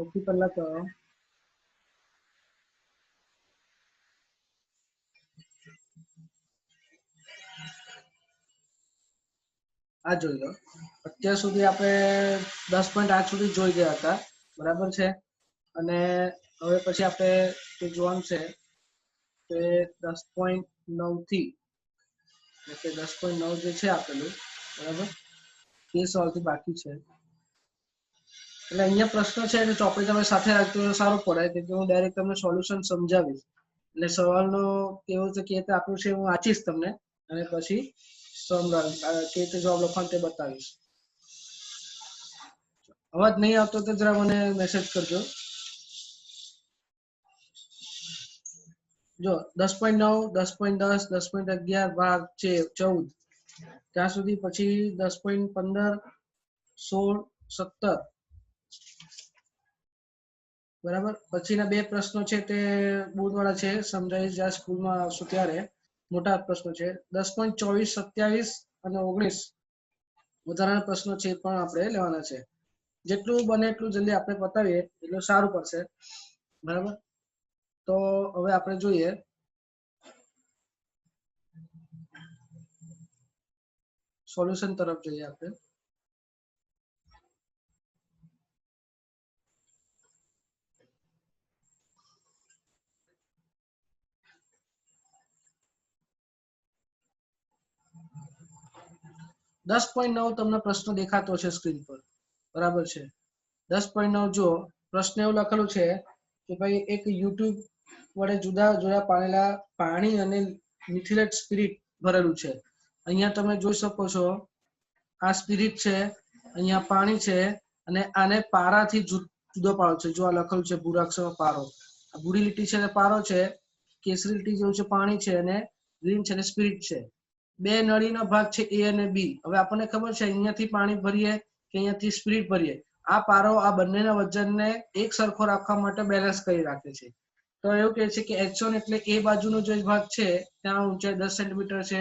સૌથી પહેલા તો આ જોઈ લો, અત્યાર સુધી આપણે 10.8 સુધી જોઈ ગયા હતા, બરાબર છે। અને હવે પછી આપણે જે જોવાનું છે તે 10.9 થી એટલે 10.9 જે છે આપેલું, બરાબર, તે સવાલથી બાકી છે। એટલે અહીંયા પ્રશ્ન છે એટલે ચોપડી તમે સાથે રાખજો તો સારું પડે, કે હું ડાયરેક્ટ તમને સોલ્યુશન સમજાવીશ। એટલે સવાલનો કેવું છે કે આપ્યું છે હું વાંચીશ તમને અને પછી કે રીતે જવાબ લખવાનો તે બતાવીશ। અવાજ નહીં આવતો તો જરા મને મેસેજ કરજો। જો 10.9, 10.10, 10.11, 12, 14 ત્યાં સુધી, પછી 10.15, 16, 17, બરાબર। પછીના બે પ્રશ્નો છે તે બોર્ડ વાળા છે, સમજાવીશ જ્યાં સ્કૂલમાં આવશું ત્યારે, મોટા પ્રશ્નો છે। 10.24, 27 અને 19 વધારાના પ્રશ્નો છે પણ આપણે લેવાના છે। જેટલું બને એટલું જલ્દી આપણે પતાવીએ એટલું સારું પડશે, બરાબર। તો હવે આપણે જોઈએ સોલ્યુશન તરફ જોઈએ આપણે। દસ 10.9 તમને પ્રશ્ન દેખાતો છે સ્ક્રીન પર, બરાબર છે। 10.9 જો પ્રશ્ન એવું લખેલું છે કે ભાઈ એક યુટ્યુબ વડે જુદા જુદા પાડેલા પાણી અને મિથિલેટ સ્પિરિટ ભરેલું છે। અહીંયા તમે જોઈ શકો છો આ સ્પિરિટ છે, અહીંયા પાણી છે, અને આને પારાથી જુદો પાડો છે। જો આ લખેલું છે ભૂરા અક્ષરમાં પારો, આ ભૂરી લીટી છે પારો છે, કેસરી લીટી જેવું છે પાણી છે, અને ગ્રીન છે સ્પિરિટ છે। બે નળીનો ભાગ છે એ અને બી। હવે આપણને ખબર છે અહીંયાથી પાણી ભરીએ કે અહીંયાથી સ્પિરિટ ભરીએ, આ પારો આ બંનેના વજનને એક સરખો રાખવા માટે બેલેન્સ કરી રાખે છે। તો એવું કહે છે કે H1 એટલે એ બાજુનો જે ભાગ છે ત્યાં ઊંચાઈ 10 સેન્ટીમીટર છે,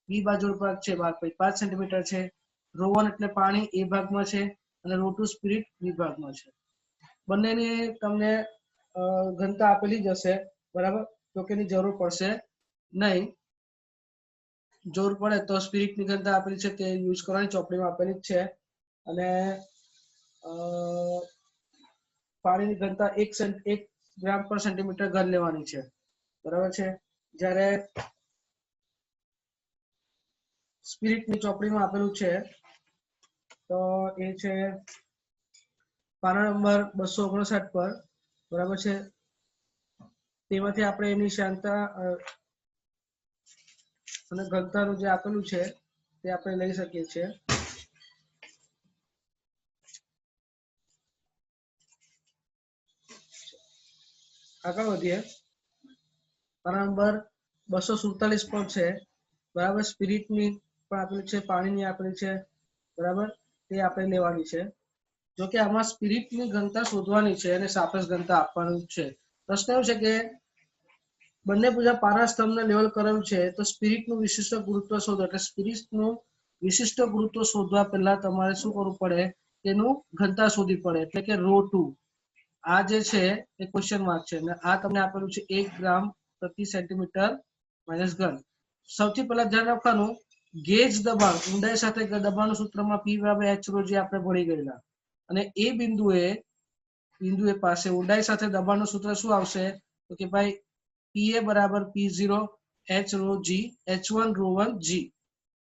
બી બાજુનો ભાગ છે 5 સેન્ટીમીટર છે, ρ1 એટલે પાણી એ ભાગમાં છે અને ρ2 સ્પિરિટ બી ભાગમાં છે। બંનેની તમને ઘનતા આપેલી જ હશે, બરાબર, તો કે એની જરૂર પડશે નહીં। જરૂર પડે તો સ્પિરિટની ઘનતા આપેલી છે તે યુઝ કરવાની, ચોપડીમાં આપેલી જ છે। અને પાણીની ઘનતા 1 ગ્રામ પર સેન્ટીમીટર ઘન લેવાની છે, બરાબર છે। જ્યારે સ્પિરિટની ચોપડીમાં આપેલું છે તો એ છે પાના નંબર 259 પર, બરાબર છે। તેમાંથી આપણે એની શાંતતા અને ઘનતાનું જે આપેલું છે તે આપણે લઈ શકીએ છીએ। આગળ વધીએ। પાના નંબર 247 પર છે, બરાબર, સ્પિરિટની પણ આપેલી છે, પાણીની આપેલી છે, બરાબર, તે આપણે લેવાની છે। જો કે આમાં સ્પિરિટની ઘનતા શોધવાની છે અને સાપેક્ષ ઘનતા આપવાનું છે। પ્રશ્ન એવું છે કે બંને પૂજા પારા સ્તંભને લેવલ કરેલું છે તો સ્પિરિટનું વિશિષ્ટ ગુરુત્વ શોધો। એટલે સ્પિરિટનું વિશિષ્ટ ગુરુત્વ શોધવા પહેલા તમારે શું કરવું પડે, તેનું ઘનતા શોધવી પડે, એટલે કે ρ2। આ જે છે એ ક્વેશ્ચન માર્ક છે અને આ તમને આપેલું છે 1 ગ્રામ પ્રતિ સેન્ટીમીટર માઇનસ ઘન। સૌથી પહેલા ધ્યાન રાખવાનું, ગેજ દબાણ ઊંડાઈ સાથે દબાણનું સૂત્રમાં P બરાબર H ρ જે આપણે ભણી ગયેલા, અને એ બિંદુએ પાસે ઊંડાઈ સાથે દબાણનું સૂત્ર શું આવશે તો કે ભાઈ PA બરાબર P0 H ρ G H1 ρ1 G।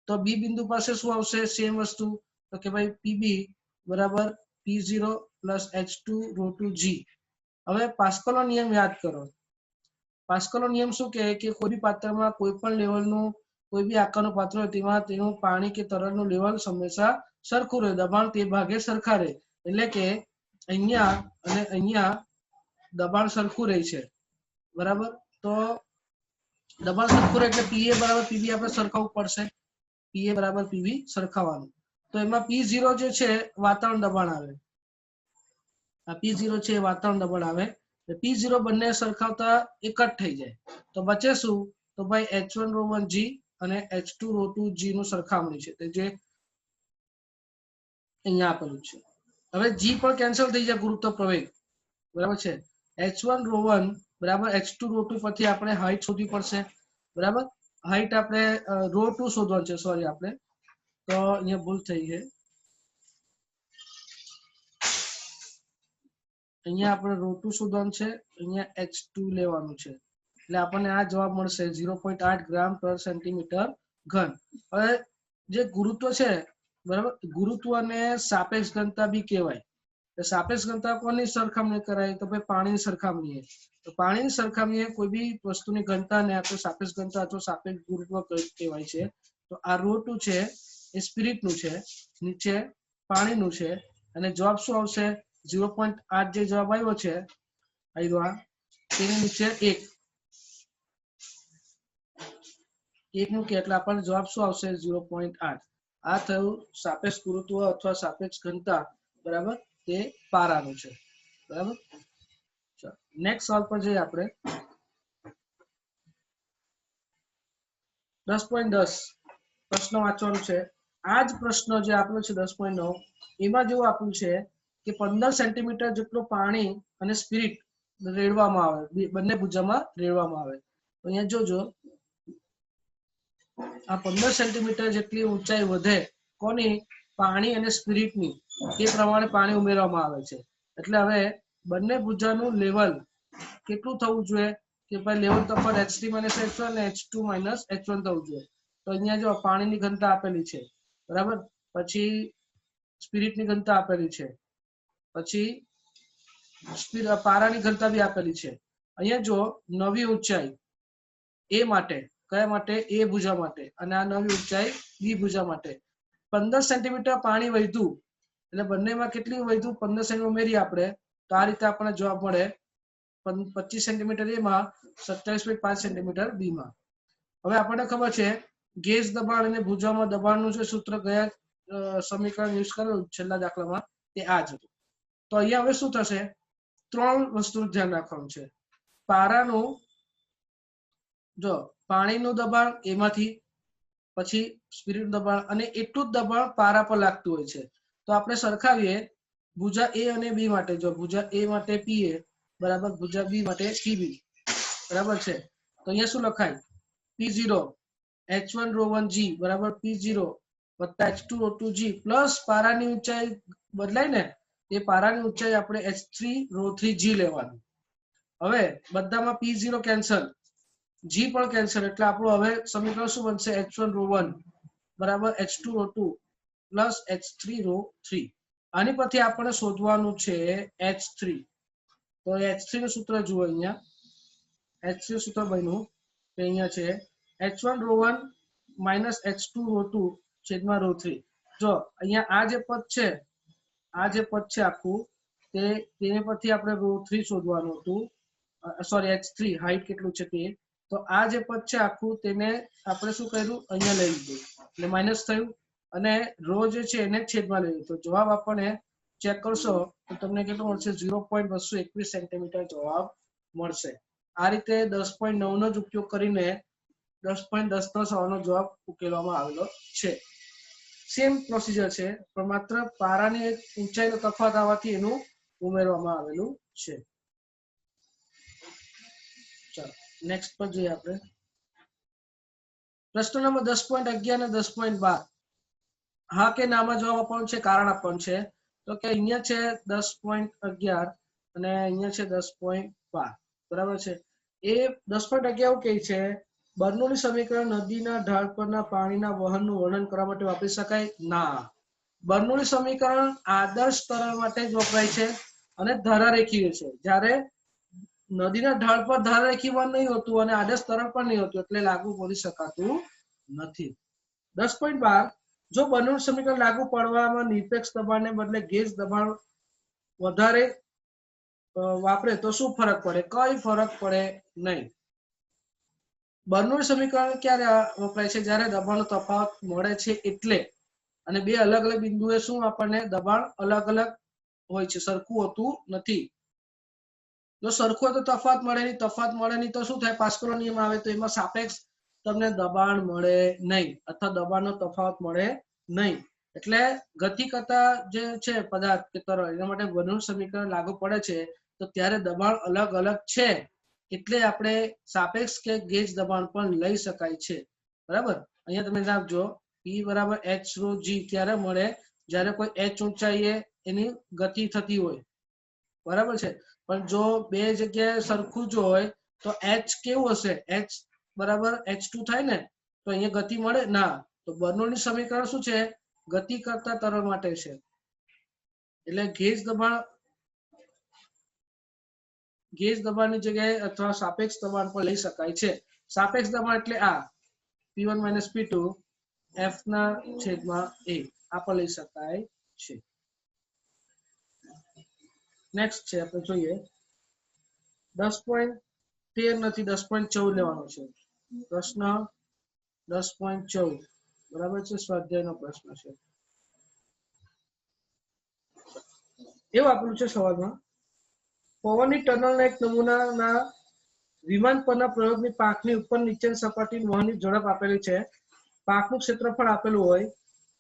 તો બી બિંદુ પાસે શું આવશે, સેમ વસ્તુ, તો કે ભાઈ PB બરાબર P0 પ્લસ H2 ρ2 G। હવે પાસ્કલનો નિયમ યાદ કરો। પાસ્કલનો નિયમ શું કહે કે કોઈ બી પાત્રમાં કોઈ પણ લેવલનું કોઈ બી આકારનું પાત્ર હોય તેમાં તેનું પાણી કે તરલનું લેવલ હંમેશા સરખું રહે, દબાણ તે ભાગે સરખા રહે। એટલે કે અહીંયા અને અહીંયા દબાણ સરખું રહે છે, બરાબર। તો દબાણ સરખું રહે એટલે PA બરાબર PB આપણે સરખાવવું પડશે, PA બરાબર PB સરખાવવાનું। તો એમાં P0 જે છે વાતાવરણ દબાણ આવે, આ P0 છે વાતાવરણ દબાણ આવે, P0 બંને સરખાવતા એક જ થઈ જાય। તો બચે શું, તો ભાઈ H1 ρ1 G અને H2 ρ2 G નું સરખામણી છે, તે જે અહીંયા આપેલું છે। હવે G પણ કેન્સલ થઈ જાય ગુરુત્વ પ્રવેગ, બરાબર છે h1 ρ1 બરાબર h2 ρ2 પરથી આપણે હાઈટ શોધવી પડશે બરાબર હાઈટ આપણે ρ2 શોધવાનું છે સોરી આપણે તો અહીંયા ભૂલ થઈ છે અહીંયા આપણે ρ2 શોધવાનું છે અહીંયા h2 લેવાનું છે એટલે આપણને આ જવાબ મળશે 0.8 ગ્રામ પર સેન્ટીમીટર ઘન હવે જે ગુરુત્વ છે બરાબર ગુરુત્વને સાપેક્ષ ઘનતા બી કહેવાય સાપેક્ષ ઘનતા કોની સરખામણી કરાય તો ભાઈ પાણીની સરખામણીએ તો પાણીની સરખામણીએ કોઈ બી વસ્તુની ઘનતાને આપણે સાપેક્ષ ઘનતા અથવા સાપેક્ષ ગુરુત્વ કહેવાય છે તો આ ρ2 છે એ સ્પિરિટનું છે નીચે પાણીનું છે અને જવાબ શું આવશે 0.8 જે જવાબ આવ્યો છે આવ્યો તેની નીચે 1 મૂકે એટલે આપણને જવાબ શું આવશે 0.8 આ થયું સાપેક્ષ ગુરુત્વ અથવા સાપેક્ષ ઘનતા બરાબર તે પારાનું છે બરાબર નેક્સ્ટ સવાલ પર જઈએ આપણે 10.10 પ્રશ્ન વાંચવાનું છે આ જ પ્રશ્ન જે આપ્યો છે 10.9 એમાં જેવું આપ્યું છે કે 15 સેન્ટીમીટર જેટલું પાણી અને સ્પિરિટ રેડવામાં આવે બંને ભુજામાં રેડવામાં આવે તો અહીંયા જોજો આ 15 સેન્ટીમીટર જેટલી ઊંચાઈ વધે કોની પાણી અને સ્પિરિટની એ પ્રમાણે પાણી ઉમેરવામાં આવે છે એટલે હવે બંને ભુજાનું લેવલ કેટલું થવું જોઈએ કે ભાઈ લેવલ તફાવત h3 - h1 અને h2 - h1 થવું જોઈએ તો અહીંયા જો પાણીની ઘનતા આપેલી છે બરાબર પછી સ્પિરિટની ઘનતા આપેલી છે પછી પારાની ઘનતા બી આપેલી છે અહીંયા જો નવી ઊંચાઈ એ માટે કયા માટે એ ભુજા માટે અને આ નવી ઊંચાઈ બી ભુજા માટે 15 સેન્ટીમીટર પાણી વધ્યું એટલે બંનેમાં કેટલી વધ્યું 15 સેન્ટીમીટર ઉમેરી આપણે તો આ રીતે આપણને જવાબ મળે 25 સેન્ટીમીટર એમાં 27.5 સેન્ટીમીટર બી માં હવે આપણને ખબર છે ગેજ દબાણ અને ભુજામાં દબાણનું જે સૂત્ર ગયા સમીકરણ યુઝ કરેલું છેલ્લા દાખલામાં તે આ જ હતું તો અહીંયા હવે શું થશે ત્રણ વસ્તુનું ધ્યાન રાખવાનું છે પારાનું જો પાણીનું દબાણ એમાંથી પછી સ્પિરિટ દબાણ અને એટલું જ દબાણ પારા પર લાગતું હોય છે તો આપણે સરખાવીએ ભુજા એ અને બી માટે જો ભુજા એ માટે પીએ બરાબર ભુજા બી માટે પીબી બરાબર છે તો અહીંયા શું લખાય P0 H1 ρ1 G બરાબર P0 વત્તા H2 ρ2 G પ્લસ પારાની ઊંચાઈ બદલાય ને એ પારાની ઊંચાઈ આપણે H3 ρ3 G લેવાનું હવે બધામાં P0 કેન્સલ G પણ કેન્સલ એટલે આપણું હવે સમીકરણ શું બનશે H1 ρ1 બરાબર H2 ρ2 પ્લસ H3 ρ3 આની પરથી આપણે શોધવાનું છે H3 તો H3 નું સૂત્ર જુઓ અહીંયા H3 સૂત્ર બન્યું કે અહીંયા છે H1 ρ1 માઇનસ H2 ρ2 છેદમાં ρ3 જો અહીંયા આ જે પદ છે આખું તેને પરથી આપણે ρ3 શોધવાનું હતું સોરી H3 હાઈટ કેટલું છે તે તો આ જે પદ છે આખું તેને આપણે શું કર્યું અહીંયા લઈ લીધું એટલે માઇનસ થયું અને રો જે છે એને છેદમાં લઈ લીધું તો જવાબ આપણને ચેક કરશો તો તમને કેટલું મળશે 0.221 સેન્ટીમીટર જવાબ મળશે આ રીતે 10.9 નો જ ઉપયોગ કરીને 10.10 નો સવાલનો જવાબ ઉકેલવામાં આવેલો છે સેમ પ્રોસિજર છે પણ માત્ર પારાની ઊંચાઈનો તફાવત આવવાથી એનું ઉમેરવામાં આવેલું છે ચાલો નેક્સ્ટ પર જઈએ આપણે પ્રશ્ન નંબર 10.11 અને 10.12 હા કે નામાં જવાબ આપવાનો છે કારણ આપવાનું છે તો કે અહીંયા છે 10.11 અને અહીંયા છે 10.12 બરાબર છે એ 10.11 એવું કહે છે બર્નોલી સમીકરણ નદીના ઢાળ પરના પાણીના વહનનું વર્ણન કરવા માટે વાપરી શકાય ના બર્નોલી સમીકરણ આદર્શ તરલ માટે જ વપરાય છે અને ધારારેખીય છે જ્યારે નદીના ઢાળ પર ધારારેખી વહન નહીં હોતું અને આદર્શ તરલ પણ નહીં હોતું એટલે લાગુ પડી શકાતું નથી 10.12 જો બર્નોલી સમીકરણ લાગુ પડવામાં નિરપેક્ષ દબાણને બદલે ગેજ દબાણ વધારે વાપરે તો શું ફરક પડે કઈ ફરક પડે નહીં બર્નોલી સમીકરણ ક્યારે વપરાય છે જ્યારે દબાણનો તફાવત મળે છે એટલે અને બે અલગ અલગ બિંદુએ શું આપણને દબાણ અલગ અલગ હોય છે સરખું હોતું નથી જો સરખું હોય તો તફાવત મળે નહીં તો શું થાય પાસ્કલનો નિયમ આવે તો એમાં સાપેક્ષ તમને દબાણ મળે નહીં અથવા દબાણનો તફાવત મળે નહીં એટલે ગતિ કરતા જે છે પદાર્થ કે તરલ એના માટે બર્નોલી સમીકરણ લાગુ પડે છે તો ત્યારે દબાણ અલગ અલગ છે એટલે આપણે સાપેક્ષ કે ગેજ દબાણ પણ લઈ શકાય છે, બરાબર. અહીંયા તમે રાખજો E બરાબર h rho g ક્યારે મળે, જ્યારે કોઈ h ઊંચાઈએ એની ગતિ થતી હોય, બરાબર છે. પણ જો બે જગ્યાએ સરખું જ હોય તો h કેવું હશે, h બરાબર h2 થાય ને, તો અહીંયા ગતિ મળે ના. તો બર્નોલીનું સમીકરણ શું છે, ગતિ કરતા તરલ માટે છે. એટલે ગેજ દબાણની જગ્યાએ અથવા સાપેક્ષ દબાણ પણ લઈ શકાય છે. સાપેક્ષ દબાણ એટલે આ P1 - P2 F ના છેદમાં A આ પણ લઈ શકાય છે. નેક્સ્ટ છે આપણે જોઈએ 10.13 નથી 10.14 લેવાનો છે. પ્રશ્ન 10.14 બરાબર છે, સ્વાધ્યાયનો પ્રશ્ન છે. એવું આપેલું છે સવાલમાં, પવનની ટનલના એક નમૂનાના વિમાન પરના પ્રયોગની પાંખની ઉપર નીચેની સપાટી વહનની ઝડપ આપેલી છે. પાંખનું ક્ષેત્રફળ આપેલું હોય,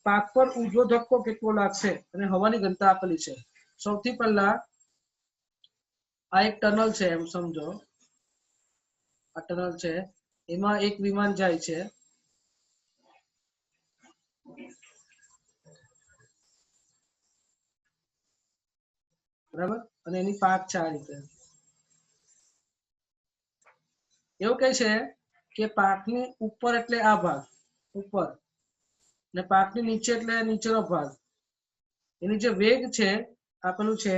પાંખ પર ઊંધો ધક્કો કેટલો લાગશે અને હવાની ઘનતા આપેલી છે. સૌથી પહેલા આ એક ટનલ છે એમ સમજો, આ ટનલ છે, એમાં એક વિમાન જાય છે. બરાબર, અને એની પાંખ છે આ રીતે. એવું કહે છે કે પાંખની ઉપર એટલે આ ભાગ ઉપર, ને પાંખની નીચે એટલે નીચેનો ભાગ. એની જે વેગ છે આપેલું છે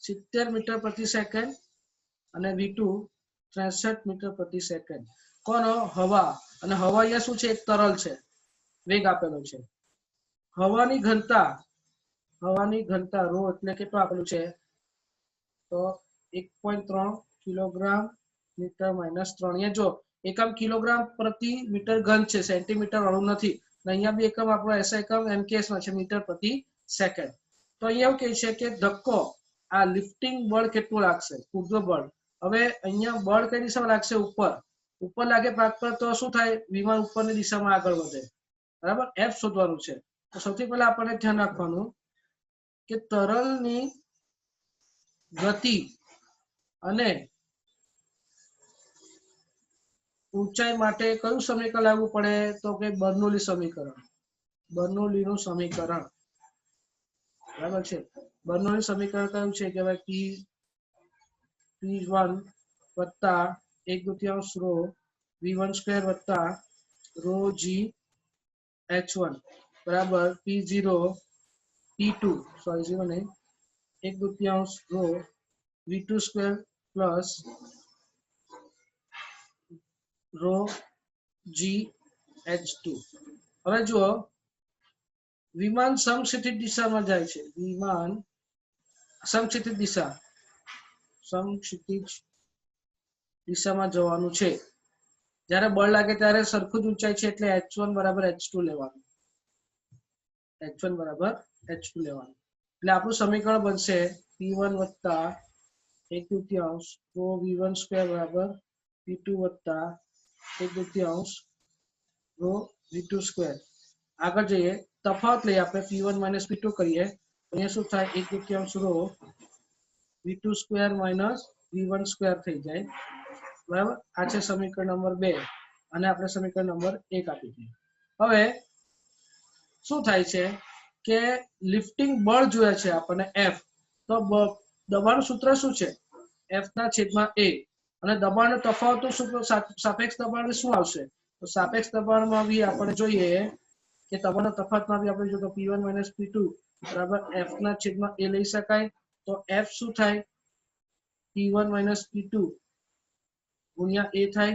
70 મીટર પ્રતિ સેકન્ડ અને V2 63 મીટર પ્રતિ સેકન્ડ. કોનો, હવા. અને હવા અહીંયા શું છે, એક તરલ છે, વેગ આપેલો છે. હવાની ઘનતા રો એટલે કેટલું આપેલું છે, તો 1.3 કિલોગ્રામ મીટર માઇનસ 3. અહીંયા જો એકમ કિલોગ્રામ પ્રતિ મીટર ઘન છે, સેન્ટીમીટર વાળું નથી. અહીંયા બી એકમ આપણો એસઆઈ એકમ એમકેએસ માં છે, મીટર પ્રતિ સેકન્ડ. તો અહીંયા એવું કહે છે કે ધક્કો, આ લિફ્ટિંગ બળ કેટલું લાગશે, ઊર્ધ્વ બળ. હવે અહીંયા બળ કઈ દિશામાં લાગશે, ઉપર લાગે પાંખ પર, તો શું થાય, વિમાન ઉપરની દિશામાં આગળ વધે, બરાબર. F શોધવાનું છે. તો સૌથી પહેલા આપણને ધ્યાન રાખવાનું કે તરલની ગતિ અને ઊંચાઈ માટે કયું સમીકરણ લાવવું પડે, તો કે બર્નોલી સમીકરણ. બર્નોલીનું સમીકરણ, બરાબર છે. બર્નોલી સમીકરણ કયું છે કે ભાઈ P1 વત્તા 1/2 રો V1² વત્તા રો G H1 બરાબર P0 P2 સોરી 0 નહીં 1/2 row V2² plus row G H2. હવે જુઓ, વિમાન સમક્ષિતિજ દિશામાં જાય છે, વિમાન સમક્ષિતિજ દિશામાં જવાનું છે. જ્યારે બળ લાગે ત્યારે સરખું જ ઊંચાઈ છે એટલે H1 બરાબર H2 લેવાનું. H1 બરાબર H2 લેવાનું. એટલે આપણું સમીકરણ બનશે P1 વત્તા 1/2 રો V1² બરાબર P2 વત્તા 1/2 રો V2². આગળ જઈએ, તફાવત લઈએ આપણે, P1 - P2 કરીએ, અહીંયા શું થાય, 1/2 રો V2² - V1² થઈ જાય, બરાબર. આ છે સમીકરણ નંબર 2 અને આપણે સમીકરણ નંબર 1 આપી દીધું. હવે શું થાય છે કે લિફ્ટિંગ બળ જોઈએ છે આપણને F. તો દબાણનું સૂત્ર શું છે, F ના છેદમાં A. અને દબાણનો તફાવતનું સૂત્ર સાપેક્ષ દબાણ શું આવશે, તો સાપેક્ષ દબાણમાં બી આપણે જોઈએ કે દબાણનો તફાવતમાં બી આપણે જો તો P1 - P2 બરાબર F ના છેદમાં A લઈ શકાય. તો F શું થાય, P1 - P2 ગુણ્યા A થાય,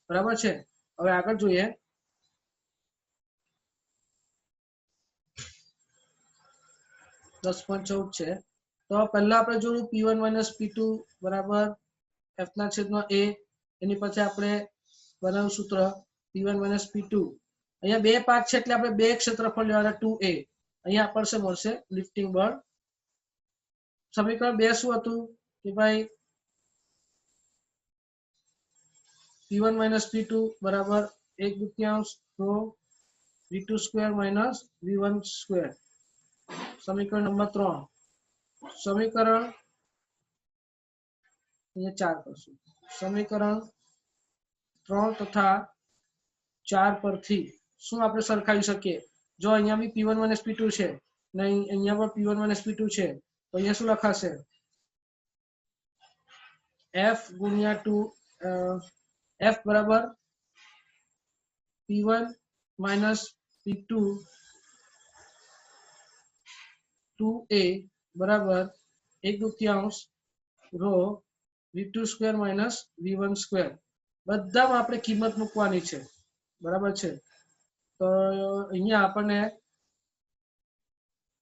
બરાબર છે. હવે આગળ જોઈએ, (10.14) છે. તો પહેલા આપણે જોયું P1 - P2 બરાબર F ના છેદમાં A. એની પછી આપણે બનાવ્યું સૂત્ર P1 - P2. અહીંયા બે પાંખ છે એટલે આપણે બે ક્ષેત્રફળ લેવાના 2A. અહીંયા આપણને મળશે લિફ્ટિંગ બળ. સમીકરણ 2 શું હતું કે ભાઈ P1 - P2 બરાબર 1/2 રો V2² - V1². સમીકરણ નંબર 3. સમીકરણ અહીંયા 4 કરશું સમીકરણ 3 તથા 4 પરથી શું આપણે સરખાવી શકીએ જો અહીંયા બી p1 - p2 છે ને અહીંયા પણ p1 - p2 છે તો અહીંયા શું લખાશે f ગુણ્યા 2 f બરાબર p1 - p2 2a બરાબર 1/2 રો v2 square minus v1 square બધામાં આપણે કિંમત મૂકવાની છે બરાબર છે તો અહીંયા આપણને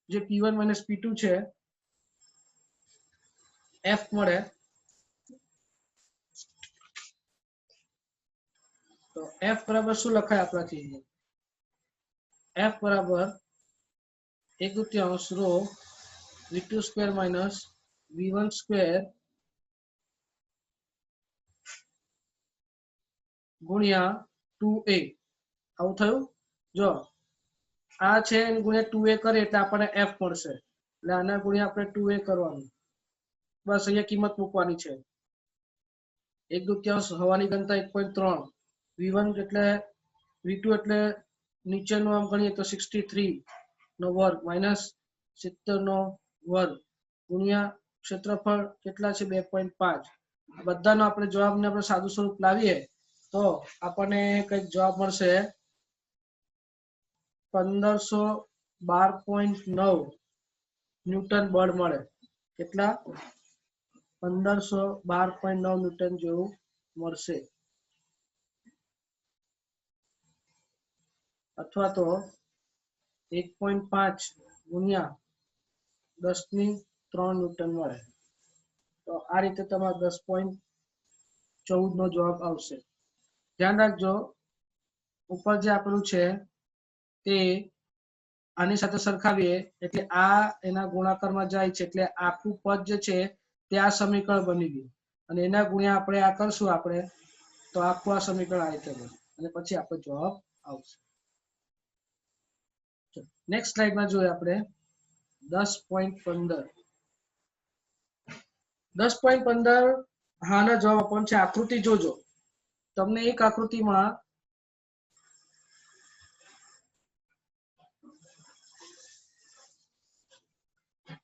જે p1 - p2 છે f મળે તો f બરાબર શું લખાય આપણાથી f બરાબર 1/2 રો v2 square minus v1 square ગુણ્યા 2a આવું થયું જો આ છે ગુણ્યા 2a કરે એટલે આપણને f મળશે એટલે આના ગુણ્યા આપણે 2a કરવાનું બસ અહીંયા કિંમત મૂકવાની છે 1/2 હવાની ઘનતા 1.3 v1 એટલે v2 એટલે નીચેનું આમ ગણીએ તો 63 નો વર્ગ માઇનસ 70 નો વર્ગ ગુણ્યા ક્ષેત્રફળ કેટલા છે 2.5 બધાનો આપણે જવાબને આપણે સાદું સ્વરૂપ લાવીએ તો આપણને કઈક જવાબ મળશે 1512.9 ન્યૂટન બળ મળે કેટલા 1512.9 ન્યૂટન જેવું મળશે અથવા તો 1.5 ગુણ્યા 10⁻³ ન્યૂટન મળે તો આ રીતે તમારે 10.14 નો જવાબ આવશે ધ્યાન રાખજો ઉપર જે આપેલું છે તે આની સાથે સરખાવીએ એટલે આ એના ગુણાકારમાં જાય છે એટલે આખું પદ જે છે તે આ સમીકરણ બની ગયું અને એના ગુણ્યા આપણે આ કરશું આપણે તો આખું આ સમીકરણ આ રીતે બને અને પછી આપણો જવાબ આવશે નેક્સ્ટ સ્લાઇડમાં જોઈએ આપણે 10.15 10.15 હાના જવાબ આપવાનો છે આકૃતિ જોજો તમને એક આકૃતિમાં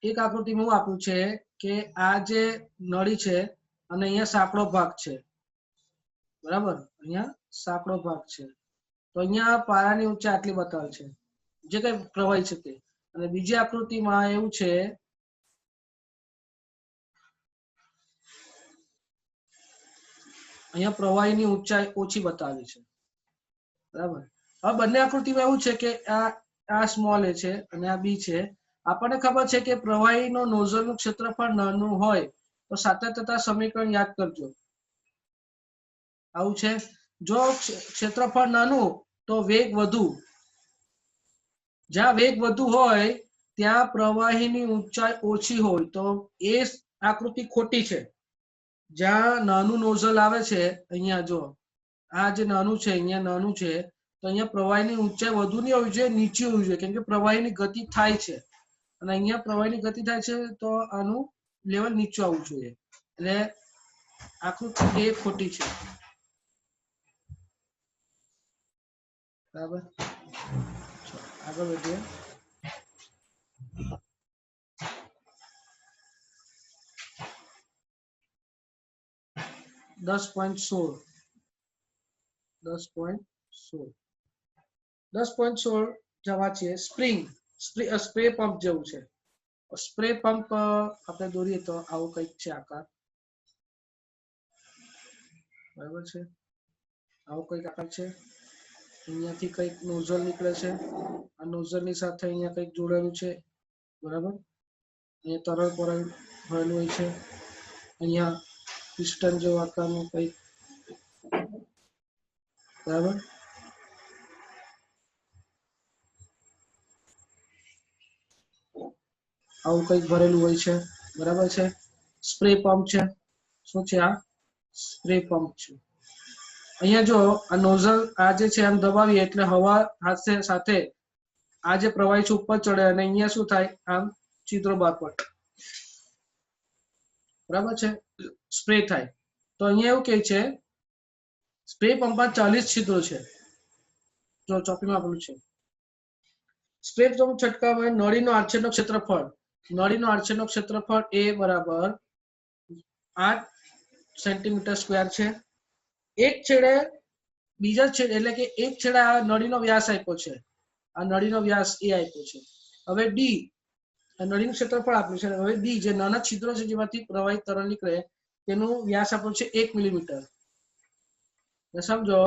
એવું આપ્યું છે કે આ જે નળી છે અને અહીંયા સાંકડો ભાગ છે બરાબર અહીંયા સાંકડો ભાગ છે તો અહીંયા પારાની ઊંચાઈ આટલી બતાવે છે જે કઈ પ્રવાહી છે તે અને બીજી આકૃતિમાં એવું છે અહીંયા પ્રવાહીની ઊંચાઈ ઓછી બતાવી છે બરાબર હવે બંને આકૃતિમાં એવું છે કે આ સ્મોલ એ છે અને આ બી છે આપણને ખબર છે કે પ્રવાહીનો નોઝલનું ક્ષેત્રફળ નાનું હોય તો સાતત્યતા સમીકરણ યાદ કરજો આવું છે જો ક્ષેત્રફળ નાનું તો વેગ વધુ જ્યાં વેગ વધુ હોય ત્યાં પ્રવાહીની ઊંચાઈ ઓછી હોય તો એ આકૃતિ ખોટી છે જ્યાં નાનું નોઝલ આવે છે અહીંયા જો આ જે નાનું છે અહીંયા નાનું છે તો અહીંયા પ્રવાહીની ઊંચાઈ વધુ નહીં હોવી જોઈએ નીચી હોવી જોઈએ કેમ કે પ્રવાહીની ગતિ થાય છે અને અહીંયા પ્રવાહીની ગતિ થાય છે તો આનું લેવલ નીચું આવવું જોઈએ એટલે આકૃતિ એ ખોટી છે બરાબર આગળ વધીએ દસ પોઈન્ટ 16 જવા છે સ્પ્રે પંપ જેવું છે સ્પ્રે પંપ આપણે દોરીએ તો આવું કંઈક છે આકાર બરાબર છે આવું કંઈક આકાર છે અહીંયાથી કંઈક નોઝલ નીકળે છે આ નોઝલની સાથે અહીંયા કંઈક જોડેલું છે બરાબર અહીંયા તરલ ભરેલું હોય છે અહીંયા પિસ્ટન જેવું આકારનું કંઈક બરાબર આવું કંઈક ભરેલું હોય છે બરાબર છે સ્પ્રે પંપ છે શું છે આ સ્પ્રે પંપ છે અહીંયા જો આ નોઝલ આ જે છે આમ દબાવીએ એટલે હવા હાથે સાથે આ જે પ્રવાહી છે ઉપર ચડે અને અહીંયા શું થાય આમ છિદ્રો બહાર પડે બરાબર છે, સ્પ્રે થાય. તો અહીંયા એવું કહે છે સ્પ્રે પંપમાં 40 છિદ્રો છે. જો ચોપડીમાં આપેલું છે સ્પ્રે પંપ છંટકાવમાં નળીનો આડછેદનો ક્ષેત્રફળ, નળીનો આડછેદનો ક્ષેત્રફળ એ બરાબર 8 સેન્ટીમીટર સ્ક્વેર છે. એક છેડે બીજા છેડે એટલે કે એક છેડે આ નળીનો વ્યાસ આપ્યો છે, આ નળીનો વ્યાસ એ આપ્યો છે. હવે ડી નળીનું ક્ષેત્રફળ આપ્યું છે. હવે ડી જે નાના છિદ્રો છે જેમાંથી પ્રવાહી તરલ નીકળે તેનું વ્યાસ આપ્યું છે 1 મિલીમીટર. સમજો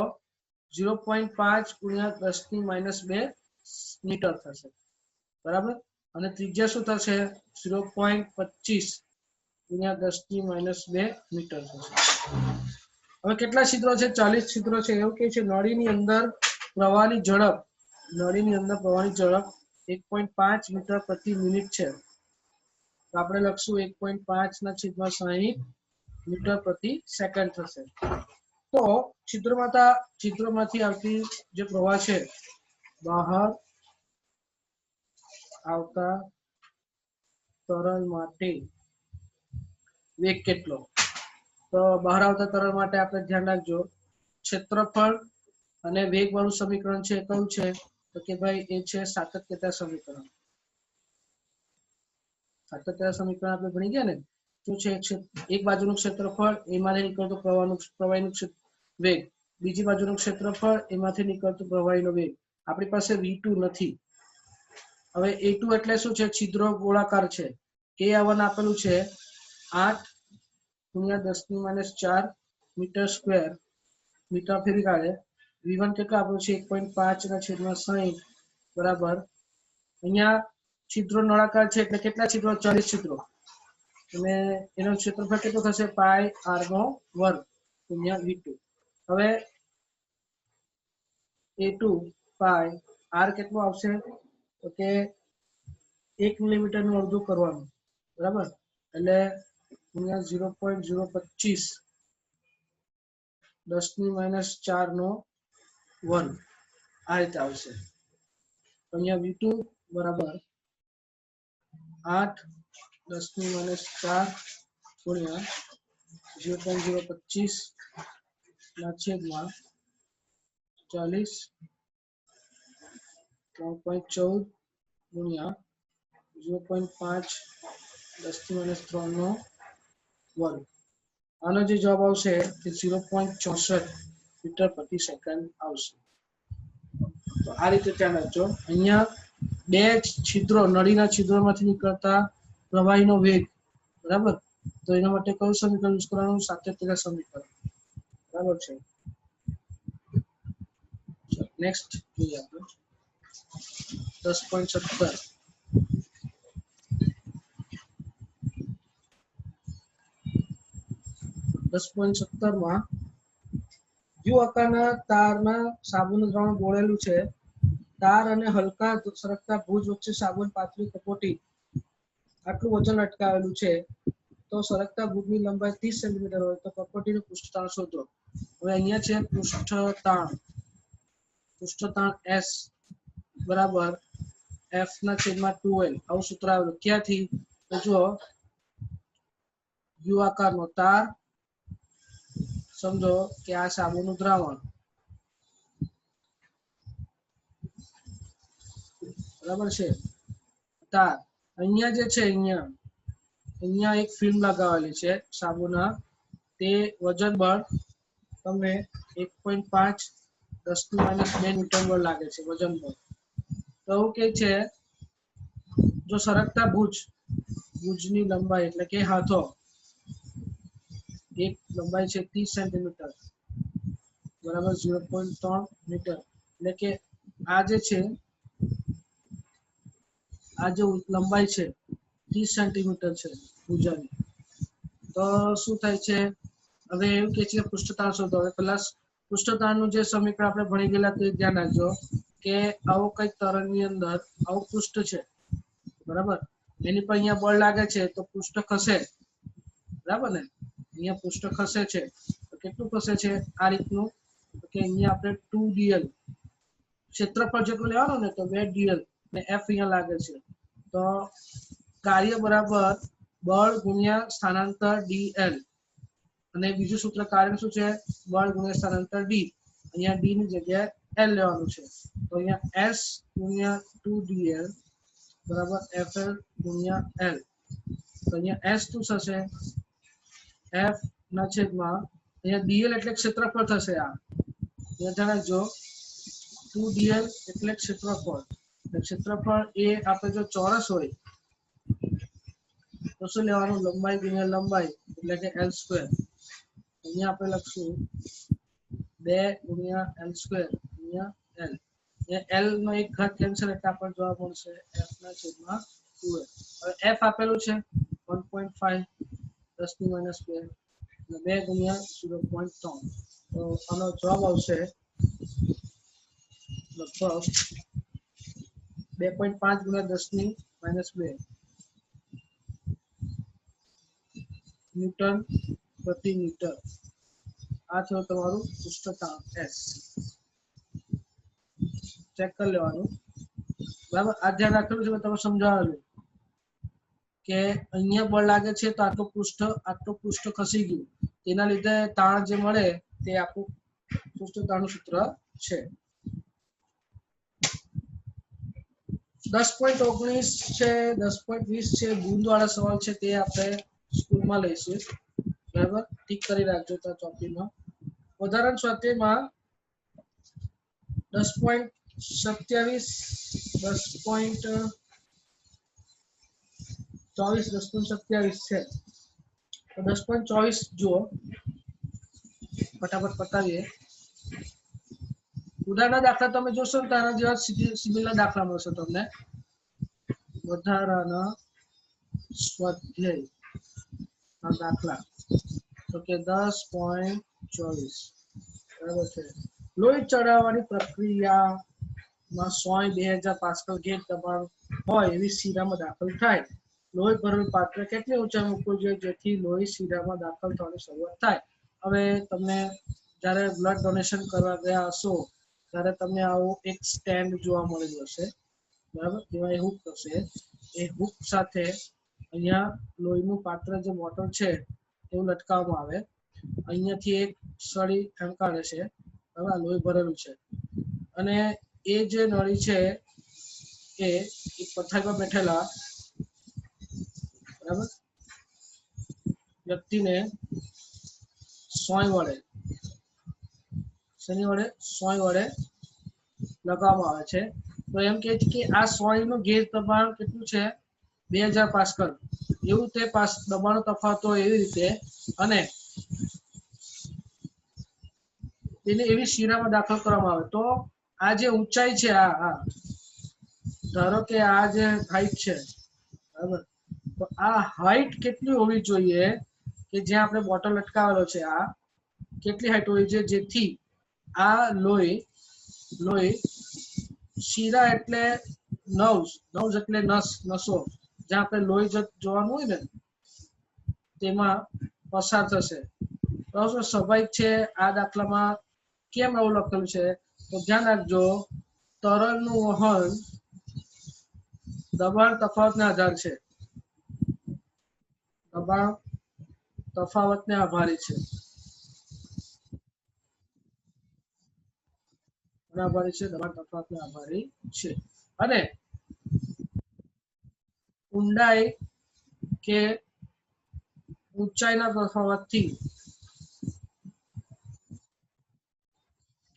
0.5 ગુણ્યા 10⁻² મીટર થશે, બરાબર. અને ત્રિજ્યા શું થશે 0.25 ગુણ્યા 10⁻² મીટર થશે. હવે કેટલા છિદ્રો છે 40 છિદ્રો છે. એવું કે છે નળીની અંદર પ્રવાહની ઝડપ, નળીની અંદર પ્રવાહની ઝડપ 1.5 મીટર પ્રતિ મિનિટ છે. તો આપણે લખશું 1.5/60 મીટર પ્રતિ સેકન્ડ થશે. તો છિદ્રોમાંથી આવતી જે પ્રવાહ છે, બહાર આવતા તરલ માટે વેગ કેટલો? તો બહાર આવતા તરલ માટે આપણે ધ્યાન રાખજો ક્ષેત્રફળ અને વેગ વાળું સમીકરણ છે કયું છે? તો કે ભાઈ એ છે સાતત્યતા સમીકરણ. સાતત્યતા સમીકરણ આપણે ભણી ગયા ને, શું છે? એક બાજુનું ક્ષેત્રફળ એમાંથી નીકળતો પ્રવાહીનું વેગ, બીજી બાજુનું ક્ષેત્રફળ એમાંથી નીકળતો પ્રવાહીનો વેગ. આપણી પાસે V2 નથી. હવે A2 એટલે શું છે? છિદ્રો ગોળાકાર છે. K1 આપેલું છે 8 ગુણ્યા 10⁻⁴ મીટર સ્ક્વેર, મીટર ફેરી કાઢે. V1 કેટલું આપેલું છે 1.5/60 બરાબર. અહીંયા છિદ્રો નળાકાર છે એટલે કેટલા છિદ્રો? 40 છિદ્રો. અને એનો ક્ષેત્રફળ કેટલું થશે? πr² ગુણ્યા V2. હવે A2 પાઈ r કેટલું આવશે? તો કે 1 મિલીમીટર નું અડધું કરવાનું, બરાબર. એટલે ગુણ્યા 0.025 10⁻⁴ આ રીતે આવશે. તો અહીંયા V2 બરાબર 8 10⁻⁴ ગુણ્યા 0.025 ના છેદમાં 40 3.14 ગુણ્યા 0.5 10⁻⁴ આનો જે જવાબ આવશે તે 0.64 મીટર પ્રતિ સેકન્ડ આવશે. તો આ રીતે ધ્યાન રાખજો. અહીંયા બે છિદ્રો, નળીના છિદ્રોમાંથી નીકળતા પ્રવાહીનો વેગ, બરાબર. તો એના માટે કયું સમીકરણ યુઝ કરવાનું? સાતત્યતા સમીકરણ, બરાબર છે. નેક્સ્ટ જોઈએ આપણે 10.17. 10.17 યુ આકારના તારના સાબુનું દ્રાવણ બોળેલું છે. તાર અને હલકા સરકતા ભુજ વચ્ચે સાબુન પાતળી કપોટી આટલું વજન અટકાવેલું છે. તો સરકતા ભુજની લંબાઈ 30 સેન્ટીમીટર હોય તો કપોટીનું પૃષ્ઠતાણ શોધો. હવે અહીંયા છે પૃષ્ઠતાણ S બરાબર F/2L. આવું સૂત્ર આવેલું ક્યાંથી? તો જો યુ આકારનો તાર, સમજો કે આ સાબુનું દ્રાવણ, બરાબર છે. તાર અહીંયા જે છે અહીંયા એક ફિલ્મ લગાવેલી છે સાબુના, તે વજન બળ તમને 1.5 10⁻² ન્યૂટન બળ લાગે છે વજન બળ. તો એવું કે છે જો સરકતા ભુજની લંબાઈ એટલે કે હાથો એક લંબાઈ છે 30 સેન્ટીમીટર બરાબર 0.3 મીટર, એટલે કે આ જે છે આ જે લંબાઈ છે 30 સેન્ટીમીટર છે ભુજાની. તો શું થાય છે? હવે એવું કે છે પૃષ્ઠતાણ શોધો. હવે પેલા પૃષ્ઠતાણનું જે સમીકરણ આપણે ભણી ગયેલા તે ધ્યાન રાખજો કે આવો કઈક તરલની અંદર આવું પૃષ્ઠ છે, બરાબર. એની પર અહીંયા બળ લાગે છે તો પૃષ્ઠ ખસે, બરાબર ને. અહીંયા પૃષ્ઠ ખસે છે તો કેટલું ખસે છે? આ રીતનું. કે અહીંયા આપણે 2dl ક્ષેત્રફળ જેટલું લેવાનું ને, તો 2dl ને F અહીંયા લાગે છે. તો કાર્ય બરાબર બળ ગુણ્યા સ્થાનાંતર dl અને બીજું સૂત્ર કારણ શું છે બળ ગુણ્યા સ્થાનાંતર d અહીંયા d ની જગ્યાએ l લેવાનું છે તો અહીંયા s ગુણ્યા 2dl બરાબર fl ગુણ્યા l તો અહીંયા s શું થશે f ના છેદમાં અહીંયા dl એટલે ક્ષેત્રફળ થશે આ અહીંયા જણાવજો 2dl એટલે ક્ષેત્રફળ ક્ષેત્રફળ એ આપણે જો ચોરસ હોય તો શું લેવાનું લંબાઈ ગુણ્યા લંબાઈ એટલે કે l સ્ક્વેર અહીંયા આપણે લખશું 2 ગુણ્યા l સ્ક્વેર ગુણ્યા l l નો એક ઘાત કેન્સલ એટલે આપણને જવાબ મળશે f ના છેદમાં 2l હવે f આપેલું છે 1.5 10 ની માઈનસ 2 2 ગુણ્યા 0.3 તો આનો જવાબ આવશે લગભગ 2.5 ગુણ્યા 10 ની માઈનસ 2 ન્યૂટન પ્રતિ મીટર આ થયું તમારું પૃષ્ઠતાણ s ચેક કરી લેવાનું બરાબર આ ધ્યાન રાખેલું છે તમે સમજાવેલું કે અહીંયા બળ લાગે છે તો આટલું પૃષ્ઠ ખસી ગયું તેના લીધે તાણ જે મળે તે આપણું પૃષ્ઠતાણનું સૂત્ર છે 10.19 છે 10.20 છે ગુણ વાળા સવાલ છે તે આપણે સ્કૂલમાં લઈશું બરાબર ઠીક કરી રાખજો તો ચોપડીમાં ઉદાહરણ 77 માં 10.27 10.24 10.27 છે તો 10.24 જુઓ ફટાફટ પતાવીએ ઉદાહરણના દાખલા તમે જોશો ને તારા જેવા સિમિલર દાખલા મળશે તમને વધારાના સ્વાધ્યાય દાખલા તો કે 10.24 બરાબર છે લોહી ચડાવવાની પ્રક્રિયામાં 100 2000 ગેટ દબાણ હોય એવી શીરામાં દાખલ થાય લોહી ભરેલું પાત્ર કેટલી ઊંચાઈ મૂકવું જોઈએ જેથી લોહી શીરામાં દાખલ થવાની શરૂઆત થાય હવે તમને જ્યારે બ્લડ ડોનેશન કરવા ગયા હશો ત્યારે તમને આવું એક સ્ટેન્ડ જોવા મળેલું હશે બરાબર એમાં એ હુક હશે એ હુક સાથે અહીંયા લોહીનું પાત્ર જે બોટલ છે એવું લટકાવવામાં આવે અહીંયાથી એક સળી ઠંકારે છે હવે લોહી ભરેલું છે અને એ જે નળી છે એ પથારી પર બેઠેલા બરાબર વ્યક્તિને સોય વડે શની વડે સોય વડે લગાવવામાં આવે છે તો એમ કહે છે કે આ સોયનું ગેજ દબાણ કેટલું છે 2000 પાસ્કલ એવું તે દબાણનો તફાવત હોય એવી રીતે અને તેને એવી શીરામાં દાખલ કરવામાં આવે તો આ જે ઊંચાઈ છે આ ધારો કે આ જે હાઈટ છે બરાબર તો આ હાઈટ કેટલી હોવી જોઈએ કે જ્યાં આપણે બોટલ લટકાવેલો છે આ કેટલી હાઈટ હોવી જોઈએ જેથી આ લોહી શીરા એટલે નવ્સ એટલે નસો જ્યાં આપણે લોહી જોવાનું હોય ને તેમાં પસાર થશે તો સ્વાભાવિક છે આ દાખલામાં કેમ એવું લખેલું છે તો ધ્યાન રાખજો તરલનું વહન દબાણ તફાવતને આધાર છે દબાણ તફાવતને આભારી છે દબાણ તફાવતને આભારી છે અને ઊંડાઈ કે ઊંચાઈના તફાવતથી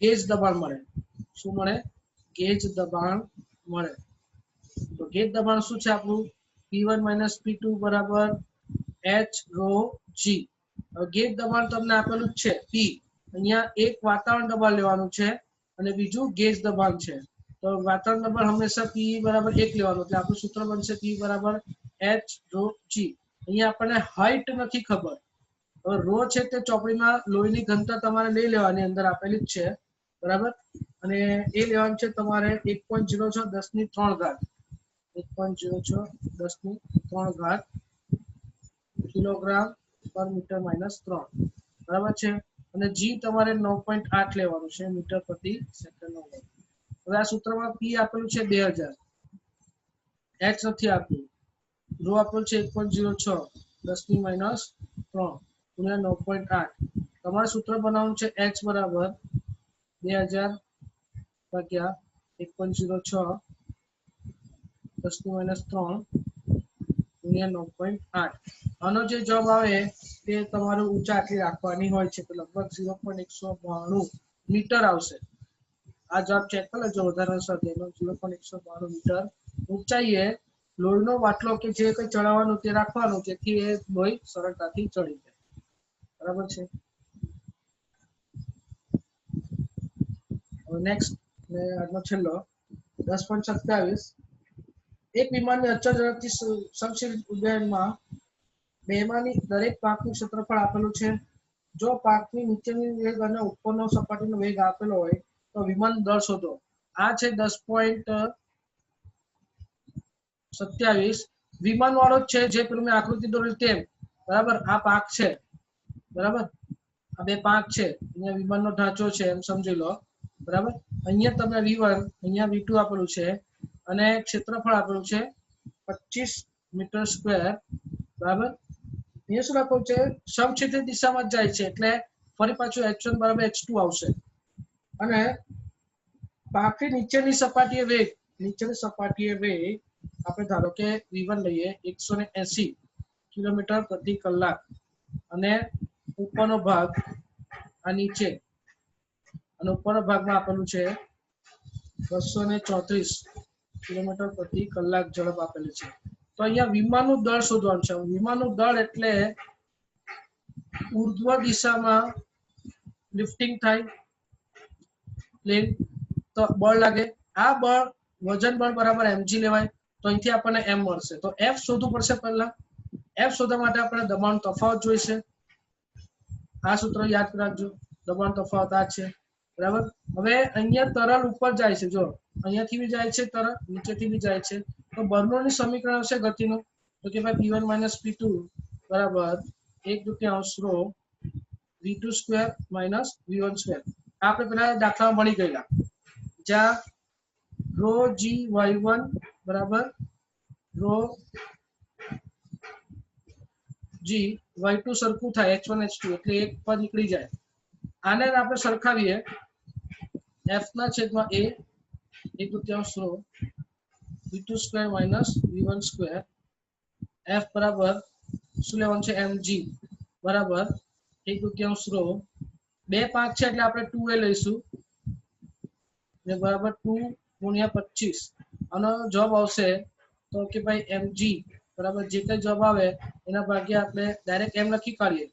ગેજ દબાણ મળે શું મળે ગેજ દબાણ મળે તો ગેજ દબાણ શું છે આપણું P1 - P2 બરાબર h rho g ગેજ દબાણ તમને આપેલું જ છે P અહીંયા એક વાતાવરણ દબાણ લેવાનું છે અને બીજું ગેજ દબાણ છે તો વાતાવરણ દબાણ હંમેશા P બરાબર 1 લેવાનું એટલે આપણું સૂત્ર બનશે P બરાબર h rho g અહીંયા આપણને હાઈટ નથી ખબર હવે રો છે તે ચોપડીમાં લોહીની ઘનતા તમારે લઈ લેવાની અંદર આપેલી જ છે બરાબર અને એ લેવાનું છે તમારે 1.06 10 ની 3 ઘાત 1.06 10 ની 3 ઘાત કિલોગ્રામ પર મીટર -3 બરાબર છે અને g તમારે 9.8 લેવાનું છે મીટર પ્રતિ સેકન્ડ હવે આ સૂત્રમાં p આપેલું છે 2000 h નથી આપ્યું રો આપેલું છે 1.06 10 ની માઇનસ 3 ગુણ્યા 9.8. તમારે સૂત્ર બનાવવાનું છે h બરાબર 2000 ભાગ્યા 1.06 10 ની માઇનસ 3 ગુણ્યા 9.8. આનો જે જવાબ આવે તે તમારે ઊંચા આટલી રાખવાની હોય છે, તો લગભગ 0.192 મીટર આવશે. આ જવાબ ચેક કરી લેજો વધારાનો સ્વાધ્યાયનો. 0.192 મીટર ઊંચાઈએ લોહીનો બાટલો કે જે કંઈ ચડાવવાનું તે રાખવાનું, જેથી એ લોહી સરળતાથી ચડી જાય. બરાબર છે. હવે નેક્સ્ટ આજનો છેલ્લો 10.27. એક વિમાનની અચળ ઝડપથી સમશીલ ઉડ્ડયનમાં બેમાંની દરેક પાંખનું ક્ષેત્રફળ આપેલું છે. જો પાંખની નીચેની વેગ અને ઉપરનો સપાટીનો વેગ આપેલો હોય તો વિમાન દળ શોધો. આ છે 10.27. વિમાન વાળો છે જે પેલું મેં આકૃતિ દોરી તેમ. બરાબર, આ પાંખ છે. બરાબર, આ બે પાંખ છે. અહીંયા વિમાનનો ઢાંચો છે એમ સમજી લો. બરાબર, અહીંયા તમને V1 અહીંયા V2 આપેલું છે અને ક્ષેત્રફળ આપેલું છે 25 મીટર સ્ક્વેર. બરાબર, અહીંયા શું લખવું છે? સમક્ષેત્રી દિશામાં જાય છે એટલે ફરી પાછું h1 બરાબર h2 આવશે. અને પાંખની નીચેની સપાટીએ વેગ આપણે ધારો કે V1 લઈએ 180 કિલોમીટર પ્રતિ કલાક અને ઉપરનો ભાગ આ નીચે અને ઉપરના ભાગમાં આપેલું છે 234 કિલોમીટર પ્રતિ કલાક ઝડપ આપેલી છે. તો અહીંયા વિમાનનું દળ શોધવાનું છે. વિમાનનું દળ એટલે ઉર્ધ્વ દિશામાં લિફ્ટિંગ થાય પ્લેન, તો બળ લાગે. આ બળ વજન બળ બરાબર mg લેવાય. તો અહીંથી આપણને m મળશે. તો f શોધવું પડશે. પહેલા f શોધવા માટે આપણે દબાણ તફાવત જોઈશે. આ સૂત્ર યાદ રાખજો. દબાણ તફાવત આ છે. બરાબર, હવે અહીંયા તરલ ઉપર જાય છે. જો અહીંયાથી બી જાય છે તરલ, નીચેથી બી જાય છે. તો બર્નોલીનું સમીકરણ હશે ગતિનું, તો કે ભાઈ p1 - p2 બરાબર 1/2 રો v2 square minus v1 square. આપણે પેલા દાખલામાં ભણી ગયેલા, જ્યાં રો જી y1 બરાબર રો જી y2 સરખું થાય h1 h2 એટલે એક પદ નીકળી જાય. આને આપણે સરખાવીએ f ના છેદમાં a 1/2 રો v2 square minus v1 square. f બરાબર શું લેવાનું છે? mg બરાબર 1/2 રો. બે પાંચ છે એટલે આપણે 2a લઈશું બરાબર 2 ગુણ્યા 25. આનો જવાબ આવશે તો કે ભાઈ mg બરાબર જે કઈ જવાબ આવે એના ભાગ્યા આપણે ડાયરેક્ટ m લખી કાઢીએ.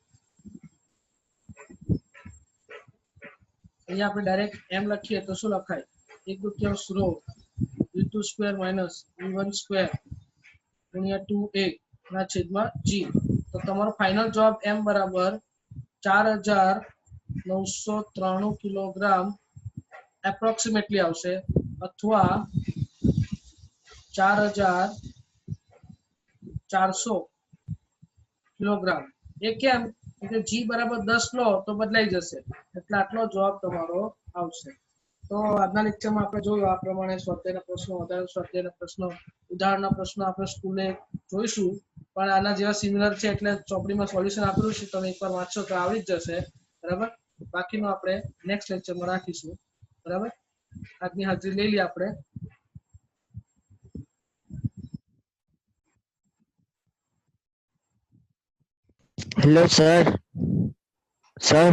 અહીંયા આપણે ડાયરેક્ટ m લખીએ તો શું લખાય? 1/2 રો v2 square minus v1 square ગુણ્યા 2a ના છેદમાં g. તો તમારો ફાઇનલ જવાબ m બરાબર 4993 કિલોગ્રામ એપ્રોક્સિમેટલી આવશે, અથવા 4400 કિલોગ્રામ. એ કેમ? કે g બરાબર 10 લો તો બદલાઈ જશે, એટલે આટલો જવાબ તમારો આવશે. તો આજના લેક્ચરમાં આપણે જોયું આ પ્રમાણે સ્વાધ્યાયના પ્રશ્નો, વધારે સ્વાધ્યાયના પ્રશ્નો, ઉદાહરણના પ્રશ્નો આપણે સ્કૂલે જોઈશું. પણ આના જેવા સિમિલર છે એટલે ચોપડીમાં સોલ્યુશન આપેલું છે, તમે એકવાર વાંચશો તો આવડી જ જશે. બરાબર, બાકીનું આપણે નેક્સ્ટ લેક્ચરમાં રાખીશું. બરાબર, આજની હાજરી લઈ લઈએ આપણે. Hello sir. સર